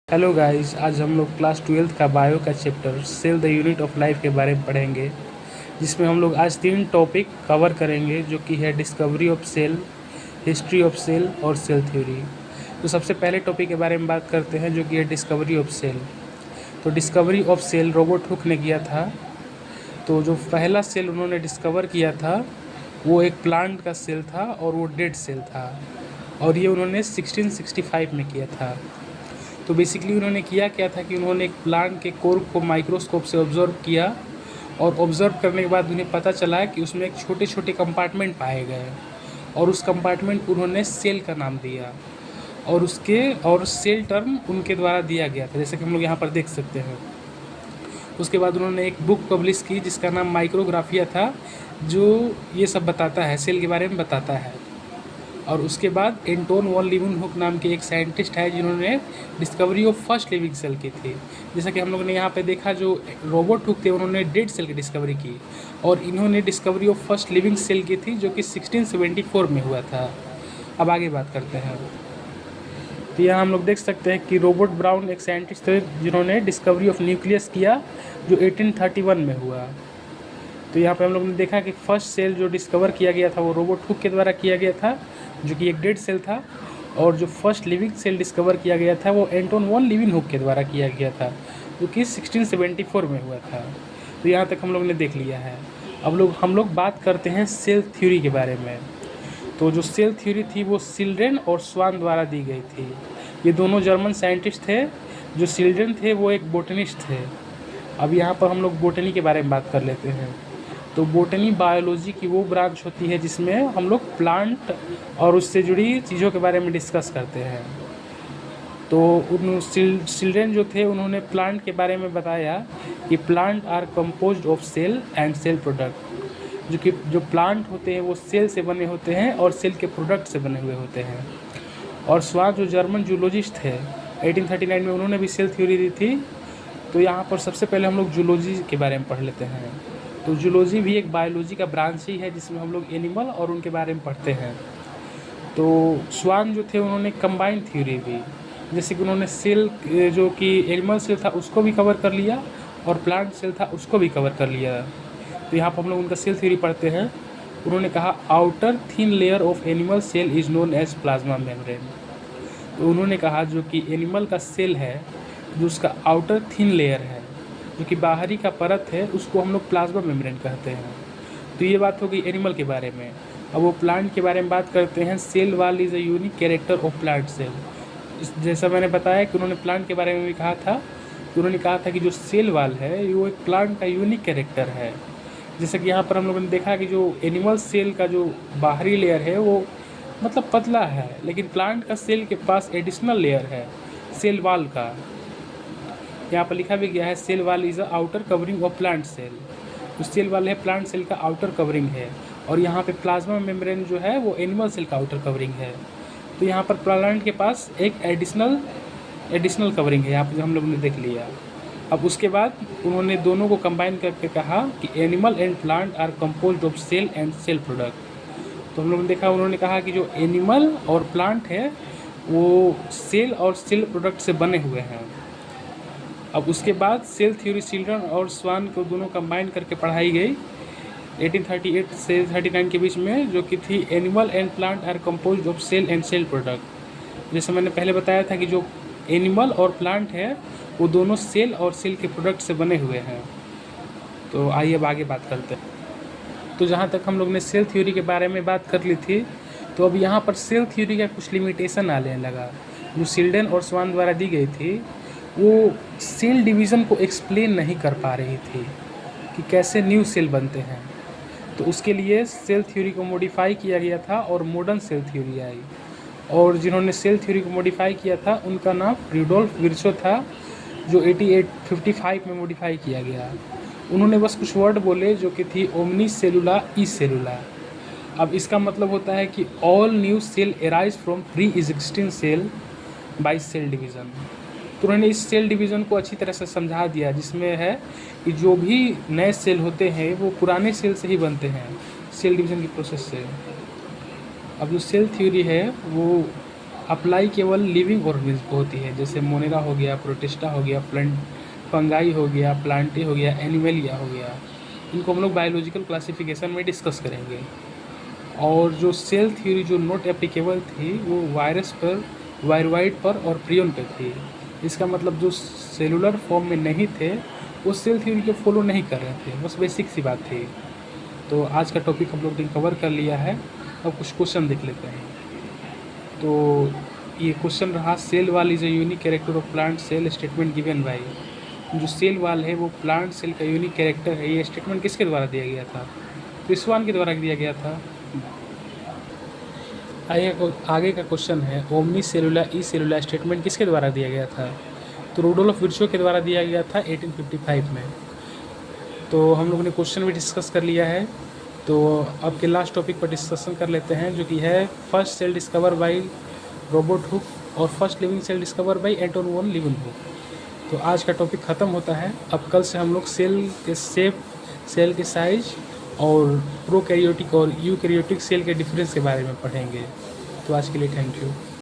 Hello guys, आज हम लोग क्लास 12th का बायो का chapter cell the unit of life के बारे में पढ़ेंगे, जिसमें हम लोग आज 3 टॉपिक कवर करेंगे, जो कि है discovery of cell, history of cell और सेल थ्योरी। तो सबसे पहले टॉपिक के बारे में बात करते हैं, जो कि है डिस्कवरी ऑफ सेल। तो discovery of cell Robert Hooke ने किया था। तो जो पहला सेल उन्होंने डिस्कवर किया था वो एक प्लांट का सेल था और वो डेड सेल था, और ये उन्होंने 1665 में किया था। तो बेसिकली उन्होंने किया क्या था कि उन्होंने एक प्लांट के कोर को माइक्रोस्कोप से ऑब्जर्व किया, और ऑब्जर्व करने के बाद उन्हें पता चला कि उसमें एक छोटे छोटे कंपार्टमेंट पाए गए, और उस कंपार्टमेंट को उन्होंने सेल का नाम दिया, और सेल टर्म उनके द्वारा दिया गया था, जैसे कि हम लोग यहाँ पर देख सकते हैं। उसके बाद उन्होंने एक बुक पब्लिश की जिसका नाम माइक्रोग्राफिया था, जो ये सब बताता है, सेल के बारे में बताता है। और उसके बाद एंटोन वॉन लीeuwenhoek नाम के एक साइंटिस्ट है जिन्होंने discovery of first living cell की थी। जैसा कि हम लोगों ने यहाँ पे देखा, जो रॉबर्ट हुक थे उन्होंने डेड सेल की डिस्कवरी की, और इन्होंने discovery of first living cell की थी, जो कि 1674 में हुआ था। अब आगे बात करते हैं। तो यहाँ हम लोग देख सकते हैं कि रॉबर्ट ब्राउन एक साइंटिस्ट थे जिन्होंने डिस्कवरी ऑफ न्यूक्लियस किया, जो 1831 में हुआ। तो यहाँ पे हम लोग ने देखा कि फर्स्ट सेल जो डिस्कवर किया गया था वो रॉबर्ट हुक के द्वारा किया गया था, जो कि एक डेड सेल था। और जो फर्स्ट लिविंग सेल डिस्कवर किया गया था वो एंटोन वॉन लीeuwenhoek के द्वारा किया गया था, जो कि 1674 में हुआ था। तो यहाँ तक हम लोग ने देख लिया है। अब हम लोग बात करते हैं सेल थ्योरी के बारे में। तो जो सेल थ्योरी थी वो सिल्ड्रेन और स्वान द्वारा दी गई थी। ये दोनों जर्मन साइंटिस्ट थे। जो सिल्ड्रेन थे वो एक बोटनिस्ट थे। अब यहाँ पर हम लोग बोटनी के बारे में बात कर लेते हैं। तो बोटनी बायोलॉजी की वो ब्रांच होती है जिसमें हम लोग प्लांट और उससे जुड़ी चीज़ों के बारे में डिस्कस करते हैं। तो उन चिल्ड्रेन जो थे उन्होंने प्लांट के बारे में बताया कि plant are composed of cell and cell product, जो प्लांट होते हैं वो सेल से बने होते हैं और सेल के प्रोडक्ट से बने हुए होते हैं। और स्वान जो जर्मन जूलॉजिस्ट थे 1839 में, उन्होंने भी सेल थ्योरी दी थी। तो यहाँ पर सबसे पहले हम लोग जूलॉजी के बारे में पढ़ लेते हैं। तो जूलॉजी भी एक बायोलॉजी का ब्रांच ही है जिसमें हम लोग एनिमल और उनके बारे में पढ़ते हैं। तो स्वान जो थे उन्होंने कंबाइंड थ्योरी भी, जैसे कि उन्होंने सेल जो कि एनिमल सेल था उसको भी कवर कर लिया और प्लांट सेल था उसको भी कवर कर लिया। तो यहाँ पर हम लोग उनका सेल थ्योरी पढ़ते हैं। उन्होंने कहा outer thin layer of animal cell is known as plasma membrane. तो उन्होंने कहा जो कि एनिमल का सेल है, जो उसका आउटर थिन लेयर है, जो कि बाहरी का परत है, उसको हम लोग प्लाज्मा मेम्ब्रेन कहते हैं। तो ये बात हो गई एनिमल के बारे में। अब वो प्लांट के बारे में बात करते हैं। Cell wall is a unique character of plant cell. जैसा मैंने बताया कि उन्होंने प्लांट के बारे में भी कहा था, तो उन्होंने कहा था कि जो सेल वाल है वो एक प्लांट का यूनिक कैरेक्टर है। जैसे कि यहाँ पर हम लोगों ने देखा कि जो एनिमल सेल का जो बाहरी लेयर है वो मतलब पतला है, लेकिन प्लांट का सेल के पास एडिशनल लेयर है सेल वाल का। यहाँ पर लिखा भी गया है cell wall is a outer covering of plant cell. जो सेल वाल है प्लांट सेल का आउटर कवरिंग है, और यहाँ पे प्लाज्मा मेम्ब्रेन जो है वो एनिमल सेल का आउटर कवरिंग है। तो यहाँ पर प्लांट के पास एक एडिशनल कवरिंग है, यहाँ पर हम लोग ने देख लिया। अब उसके बाद उन्होंने दोनों को कंबाइन करके कहा कि animal and plant are composed of cell and cell product. तो हम लोगों ने देखा, उन्होंने कहा कि जो एनिमल और प्लांट है वो सेल और सेल प्रोडक्ट से बने हुए हैं। अब उसके बाद सेल थ्योरी चिल्ड्रन और स्वान को दोनों कंबाइन करके पढ़ाई गई 1838 से 39 के बीच में, जो कि थी animal and plant are composed of cell and cell product. जैसे मैंने पहले बताया था कि जो एनिमल और प्लांट है वो दोनों सेल और सेल के प्रोडक्ट से बने हुए हैं। तो आइए अब आगे बात करते हैं। तो जहाँ तक हम लोग ने सेल थ्योरी के बारे में बात कर ली थी, तो अब यहाँ पर सेल थ्योरी का कुछ लिमिटेशन आने लगा। जो चिल्ड्रन और स्वान द्वारा दी गई थी वो सेल डिवीज़न को एक्सप्लेन नहीं कर पा रही थी कि कैसे न्यू सेल बनते हैं। तो उसके लिए सेल थ्योरी को मॉडिफाई किया गया था और मॉडर्न सेल थ्योरी आई। और जिन्होंने सेल थ्योरी को मॉडिफाई किया था उनका नाम रुडोल्फ विर्चो था, जो 1855 में मॉडिफाई किया गया। उन्होंने बस कुछ वर्ड बोले जो कि थी ओमनी सेलुला ई सेलुला। अब इसका मतलब होता है कि all new cell arise from pre existing cell by cell division. तो उन्होंने इस सेल डिवीज़न को अच्छी तरह से समझा दिया, जिसमें है कि जो भी नए सेल होते हैं वो पुराने सेल से ही बनते हैं, सेल डिवीज़न की प्रोसेस से। अब जो सेल थ्योरी है वो अप्लाई केवल लिविंग ऑर्गेनिज्म को होती है, जैसे मोनेरा हो गया, प्रोटिस्टा हो गया, फंगाई हो गया, प्लांटी हो गया, एनिमलिया हो गया। इनको हम लोग बायोलॉजिकल क्लासिफिकेशन में डिस्कस करेंगे। और जो सेल थ्योरी जो नॉट एप्लीकेबल थी वो वायरस पर, वायरवाइड पर और प्रियन पर थी। इसका मतलब जो सेलुलर फॉर्म में नहीं थे वो सेल थ्योरी को फॉलो नहीं कर रहे थे, बस बेसिक सी बात थी। तो आज का टॉपिक हम लोग ने कवर कर लिया है। अब कुछ क्वेश्चन देख लेते हैं। तो ये क्वेश्चन रहा, cell wall is a unique character of plant cell, statement given by. जो सेल वाल है वो प्लांट सेल का यूनिक कैरेक्टर है, ये स्टेटमेंट किसके द्वारा दिया गया था? तो स्वान के द्वारा दिया गया था। आगे का क्वेश्चन है, ओमनी सेलुला ई सेलुला स्टेटमेंट किसके द्वारा दिया गया था? तो रूडोल्फ विर्चो के द्वारा दिया गया था 1855 में। तो हम लोगों ने क्वेश्चन भी डिस्कस कर लिया है। तो अब के लास्ट टॉपिक पर डिस्कशन कर लेते हैं, जो कि है first cell discover by Robert Hooke और first living cell discover by Anton von Leeuwenhoek. तो आज का टॉपिक ख़त्म होता है। अब कल से हम लोग सेल के शेप, सेल के साइज और प्रोकैरियोटिक और यूकैरियोटिक सेल के डिफरेंस के बारे में पढ़ेंगे। तो आज के लिए थैंक यू।